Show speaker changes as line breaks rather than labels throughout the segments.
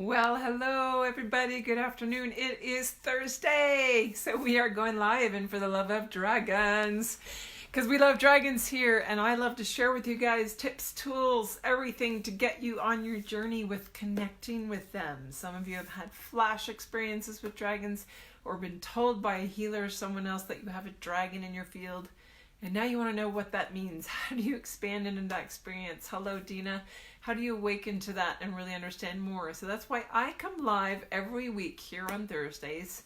Well, hello everybody. Good afternoon. It is Thursday. So we are going live and for the love of dragons. Because we love dragons here and I love to share with you guys tips, tools, everything to get you on your journey with connecting with them. Some of you have had flash experiences with dragons or been told by a healer or someone else that you have a dragon in your field. And now you want to know what that means. How do you expand into that experience? Hello, Dina. How do you awaken to that and really understand more? So that's why I come live every week here on Thursdays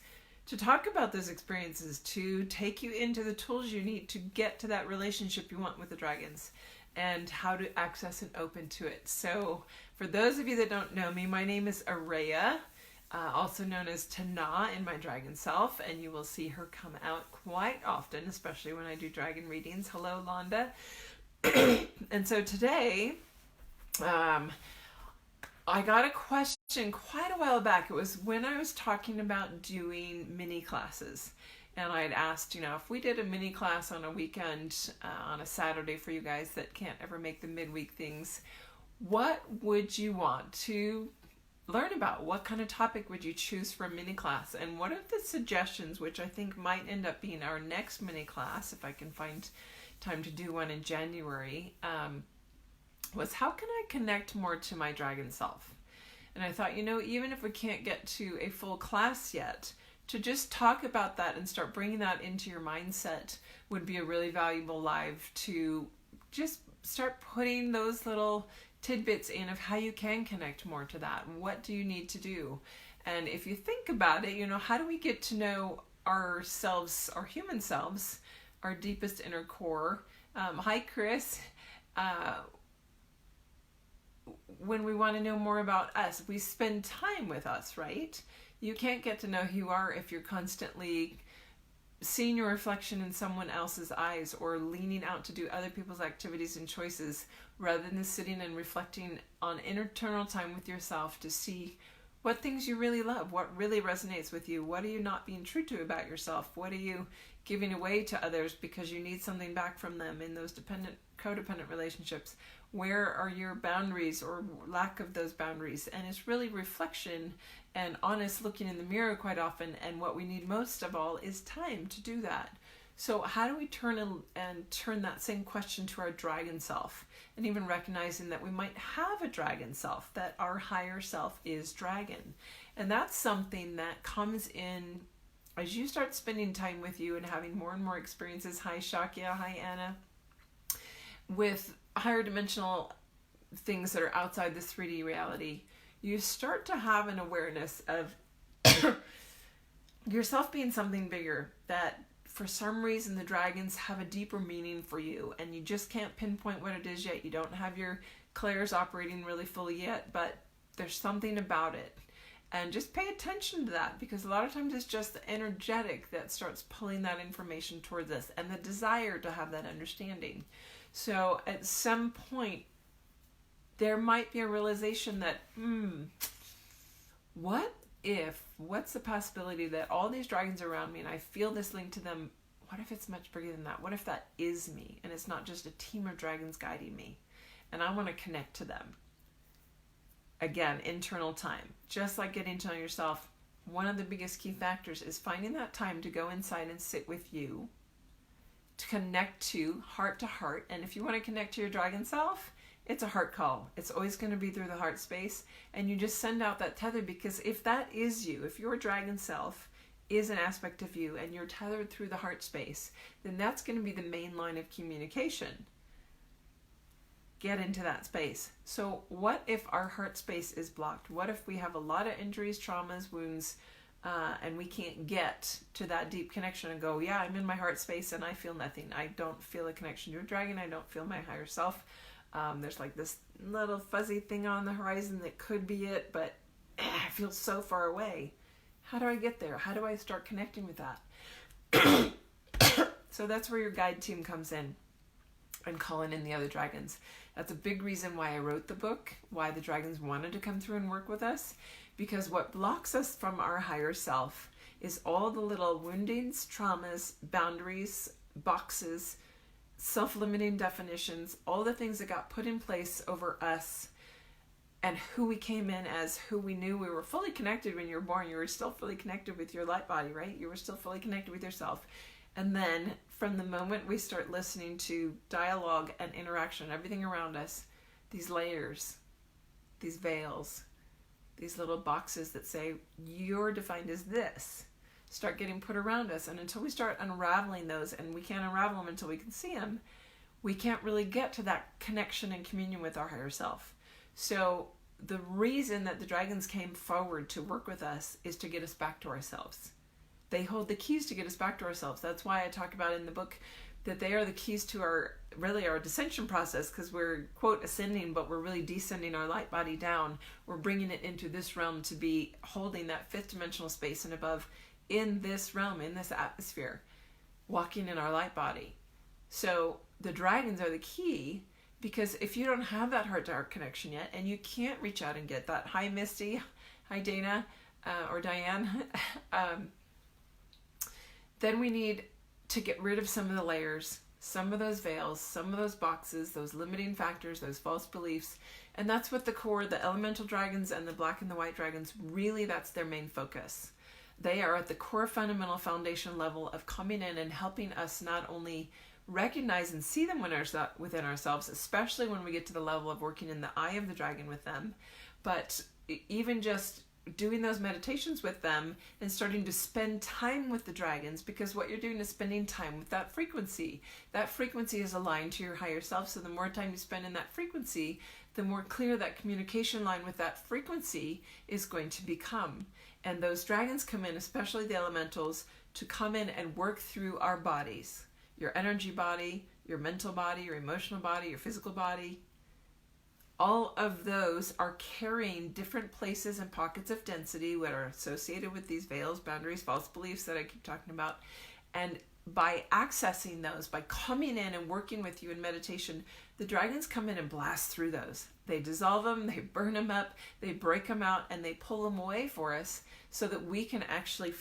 to talk about those experiences, to take you into the tools you need to get to that relationship you want with the dragons and how to access and open to it. So for those of you that don't know me, my name is Araya, also known as Tana in my dragon self, and you will see her come out quite often, especially when I do dragon readings. Hello, Londa. And so today, I got a question quite a while back. It was when I was talking about doing mini classes. And I had asked, if we did a mini class on a weekend, on a Saturday for you guys that can't ever make the midweek things, what would you want to learn about? What kind of topic would you choose for a mini class? And one of the suggestions, which I think might end up being our next mini class, if I can find time to do one in January, was how can I connect more to my dragon self? And I thought, even if we can't get to a full class yet, to just talk about that and start bringing that into your mindset would be a really valuable live to just start putting those little tidbits in of how you can connect more to that. What do you need to do? And if you think about it, how do we get to know ourselves, our human selves, our deepest inner core? Hi, Chris. When we want to know more about us, we spend time with us, right? You can't get to know who you are if you're constantly seeing your reflection in someone else's eyes or leaning out to do other people's activities and choices rather than sitting and reflecting on internal time with yourself to see what things you really love, what really resonates with you, what are you not being true to about yourself, what are you giving away to others because you need something back from them in those codependent relationships. Where are your boundaries or lack of those boundaries? And it's really reflection and honest looking in the mirror quite often. And what we need most of all is time to do that. So how do we turn that same question to our dragon self? And even recognizing that we might have a dragon self, that our higher self is dragon. And that's something that comes in as you start spending time with you and having more and more experiences. Hi, Shakya. Hi, Anna. With higher dimensional things that are outside this 3D reality, you start to have an awareness of yourself being something bigger, that for some reason the dragons have a deeper meaning for you and you just can't pinpoint what it is yet. You don't have your clairs operating really fully yet, but there's something about it. And just pay attention to that, because a lot of times it's just the energetic that starts pulling that information towards us and the desire to have that understanding. So at some point, there might be a realization that, what's the possibility that all these dragons around me and I feel this link to them, what if it's much bigger than that? What if that is me and it's not just a team of dragons guiding me and I want to connect to them? Again, internal time. Just like getting to know yourself, one of the biggest key factors is finding that time to go inside and sit with you, to connect to heart. And if you want to connect to your dragon self, it's a heart call. It's always going to be through the heart space. And you just send out that tether, because if that is you, if your dragon self is an aspect of you and you're tethered through the heart space, then that's going to be the main line of communication. Get into that space. So what if our heart space is blocked? What if we have a lot of injuries, traumas, wounds, and we can't get to that deep connection and go, yeah, I'm in my heart space and I feel nothing. I don't feel a connection to a dragon. I don't feel my higher self. There's like this little fuzzy thing on the horizon that could be it, but I feel so far away. How do I get there? How do I start connecting with that? So that's where your guide team comes in and calling in the other dragons. That's a big reason why I wrote the book, why the dragons wanted to come through and work with us, because what blocks us from our higher self is all the little woundings, traumas, boundaries, boxes, self-limiting definitions, all the things that got put in place over us and who we came in as, who we knew we were fully connected when you were born. You were still fully connected with your light body, right? You were still fully connected with yourself. And then from the moment we start listening to dialogue and interaction, everything around us, these layers, these veils, these little boxes that say you're defined as this, start getting put around us. And until we start unraveling those, and we can't unravel them until we can see them, we can't really get to that connection and communion with our higher self. So the reason that the dragons came forward to work with us is to get us back to ourselves. They hold the keys to get us back to ourselves. That's why I talk about in the book that they are the keys to our descension process, because we're, quote, ascending, but we're really descending our light body down. We're bringing it into this realm to be holding that fifth dimensional space and above in this realm, in this atmosphere, walking in our light body. So the dragons are the key. Because if you don't have that heart-to-heart connection yet, and you can't reach out and get that, hi Misty, hi Dana, or Diane, then we need to get rid of some of the layers, some of those veils, some of those boxes, those limiting factors, those false beliefs. And that's what the core, the elemental dragons and the black and the white dragons, really that's their main focus. They are at the core fundamental foundation level of coming in and helping us not only recognize and see them within ourselves, especially when we get to the level of working in the eye of the dragon with them, but even just doing those meditations with them and starting to spend time with the dragons, because what you're doing is spending time with that frequency. That frequency is aligned to your higher self, so the more time you spend in that frequency, the more clear that communication line with that frequency is going to become. And those dragons come in, especially the elementals, to come in and work through our bodies. Your energy body, your mental body, your emotional body, your physical body. All of those are carrying different places and pockets of density that are associated with these veils, boundaries, false beliefs that I keep talking about. And by accessing those, by coming in and working with you in meditation, the dragons come in and blast through those. They dissolve them, they burn them up, they break them out, and they pull them away for us so that we can actually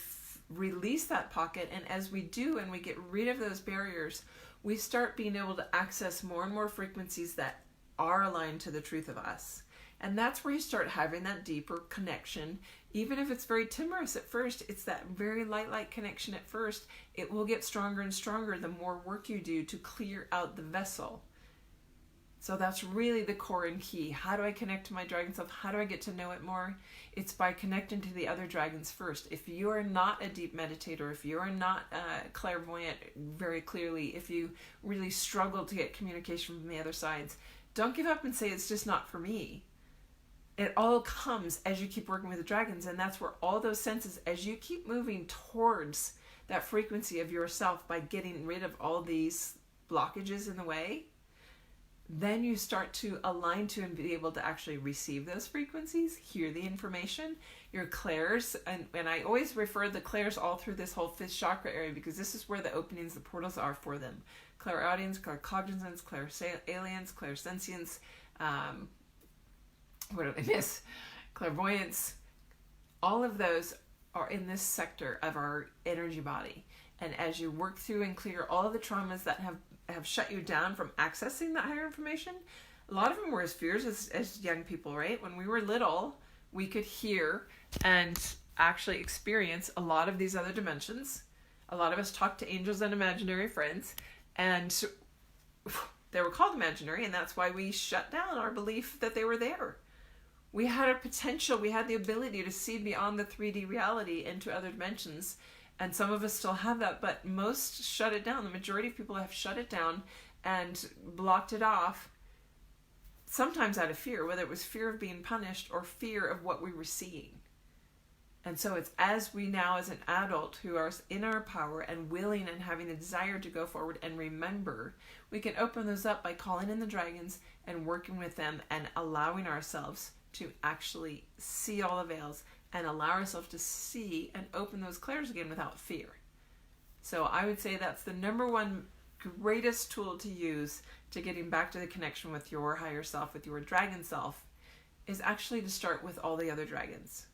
release that pocket. And as we do and we get rid of those barriers, we start being able to access more and more frequencies that are aligned to the truth of us. And that's where you start having that deeper connection. Even if it's very timorous at first, it's that very light connection at first. It will get stronger and stronger the more work you do to clear out the vessel. So that's really the core and key. How do I connect to my dragon self? How do I get to know it more? It's by connecting to the other dragons first. If you are not a deep meditator, if you are not clairvoyant very clearly, if you really struggle to get communication from the other sides, don't give up and say it's just not for me. It all comes as you keep working with the dragons, and that's where all those senses, as you keep moving towards that frequency of yourself by getting rid of all these blockages in the way, then you start to align to and be able to actually receive those frequencies, hear the information, your clairs, and I always refer the clairs all through this whole fifth chakra area, because this is where the openings, the portals are for them. Clairaudience, claircognizance, clairalience, clairsentience, what did I miss? Clairvoyance. All of those are in this sector of our energy body. And as you work through and clear all of the traumas that have shut you down from accessing that higher information, a lot of them were as fears as young people, right? When we were little, we could hear and actually experience a lot of these other dimensions. A lot of us talked to angels and imaginary friends, and they were called imaginary, and that's why we shut down our belief that they were there. We had a potential, we had the ability to see beyond the 3D reality into other dimensions, and some of us still have that, but most shut it down. The majority of people have shut it down and blocked it off, sometimes out of fear, whether it was fear of being punished or fear of what we were seeing. And so it's as we now, as an adult who are in our power and willing and having the desire to go forward and remember, we can open those up by calling in the dragons and working with them and allowing ourselves to actually see all the veils and allow ourselves to see and open those clairs again without fear. So I would say that's the number one greatest tool to use to getting back to the connection with your higher self, with your dragon self, is actually to start with all the other dragons.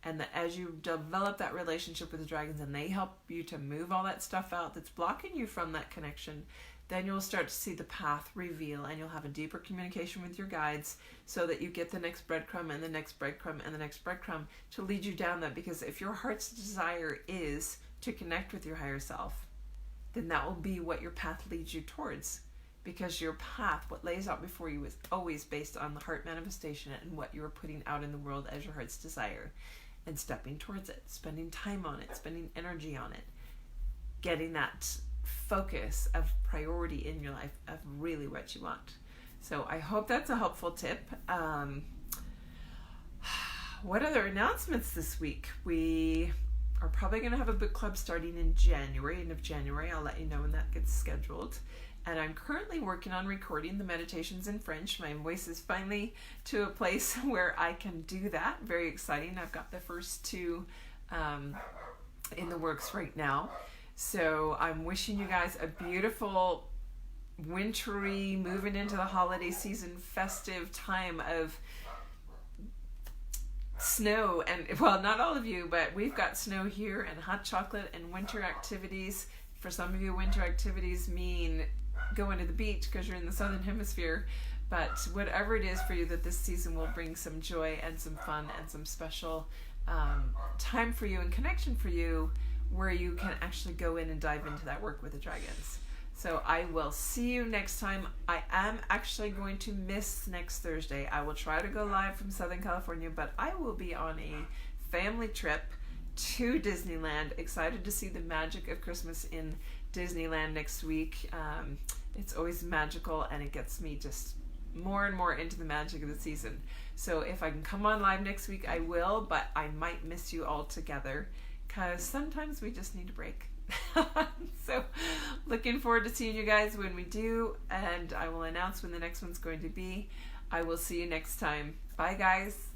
And that as you develop that relationship with the dragons and they help you to move all that stuff out that's blocking you from that connection, then you'll start to see the path reveal, and you'll have a deeper communication with your guides so that you get the next breadcrumb and the next breadcrumb and the next breadcrumb to lead you down that. Because if your heart's desire is to connect with your higher self, then that will be what your path leads you towards. Because your path, what lays out before you, is always based on the heart manifestation and what you're putting out in the world as your heart's desire, and stepping towards it, spending time on it, spending energy on it, getting that focus of priority in your life of really what you want. So I hope that's a helpful tip. What other announcements this week? We are probably going to have a book club starting in January, end of January. I'll let you know when that gets scheduled. And I'm currently working on recording the meditations in French. My voice is finally to a place where I can do that. Very exciting. I've got the first 2 in the works right now. So I'm wishing you guys a beautiful, wintry, moving into the holiday season, festive time of snow. And, well, not all of you, but we've got snow here, and hot chocolate and winter activities. For some of you, winter activities mean going to the beach because you're in the southern hemisphere. But whatever it is for you, that this season will bring some joy and some fun and some special time for you and connection for you, where you can actually go in and dive into that work with the dragons. So I will see you next time. I am actually going to miss next Thursday. I will try to go live from Southern California, but I will be on a family trip to Disneyland. Excited to see the magic of Christmas in Disneyland next week. It's always magical, and it gets me just more and more into the magic of the season. So if I can come on live next week, I will, but I might miss you all together, because sometimes we just need a break. So looking forward to seeing you guys when we do, and I will announce when the next one's going to be. I will see you next time. Bye, guys.